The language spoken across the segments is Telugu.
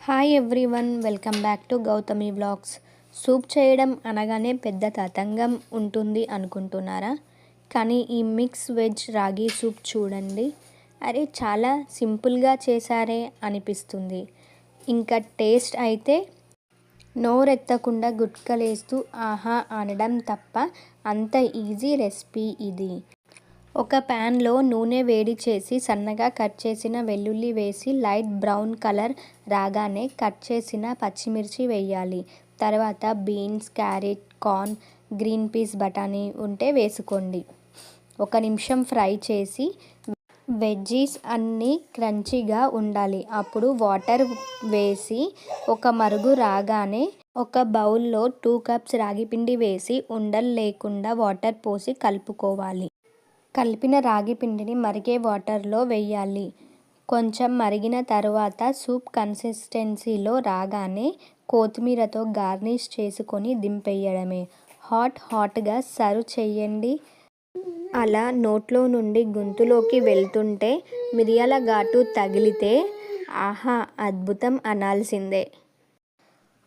Hi everyone, welcome back to Gautami vlogs. Soup చేయడం అనగానే పెద్ద తతంగం ఉంటుంది అనుకుంటున్నారా? కానీ ఈ మిక్స్ వెజ్ రాగి సూప్ చూడండి, అరే చాలా సింపుల్గా చేశారే అనిపిస్తుంది. ఇంకా టేస్ట్ అయితే నోరెత్తకుండా గుట్కలేస్తూ ఆహా అనడం తప్ప అంత ఈజీ రెసిపీ ఇది. ఒక ప్యాన్లో నూనె వేడి చేసి సన్నగా కట్ చేసిన వెల్లుల్లి వేసి లైట్ బ్రౌన్ కలర్ రాగానే కట్ చేసిన పచ్చిమిర్చి వేయాలి. తర్వాత beans, carrot, corn, green peas, బఠానీ ఉంటే వేసుకోండి. 1 నిమిషం ఫ్రై చేసి వెజ్జీస్ అన్నీ క్రంచీగా ఉండాలి. అప్పుడు వాటర్ వేసి ఒక మరుగు రాగానే ఒక బౌల్లో 2 కప్స్ రాగి పిండి వేసి ఉండలు లేకుండా వాటర్ పోసి కలుపుకోవాలి. కలిపిన రాగి పిండిని మరిగే వాటర్లో వేయాలి. కొంచెం మరిగిన తర్వాత సూప్ కన్సిస్టెన్సీలో రాగానే కొత్తిమీరతో గార్నిష్ చేసుకొని దింపేయడమే. హాట్గా సర్వ్ చేయండి. అలా నోట్లో నుండి గొంతులోకి వెళ్తుంటే మిరియాల ఘాటు తగిలితే ఆహా అద్భుతం అనాల్సిందే.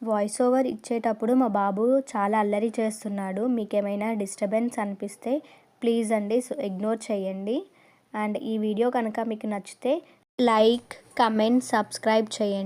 వాయిస్ ఓవర్ ఇచ్చేటప్పుడు మా బాబు చాలా అల్లరి చేస్తున్నాడు. మీకేమైనా డిస్టర్బెన్స్ అనిపిస్తే ప్లీజ్ అండి ఇగ్నోర్ చేయండి. అండ్ ఈ వీడియో కనుక మీకు నచ్చితే లైక్, కమెంట్, సబ్స్క్రైబ్ చేయండి.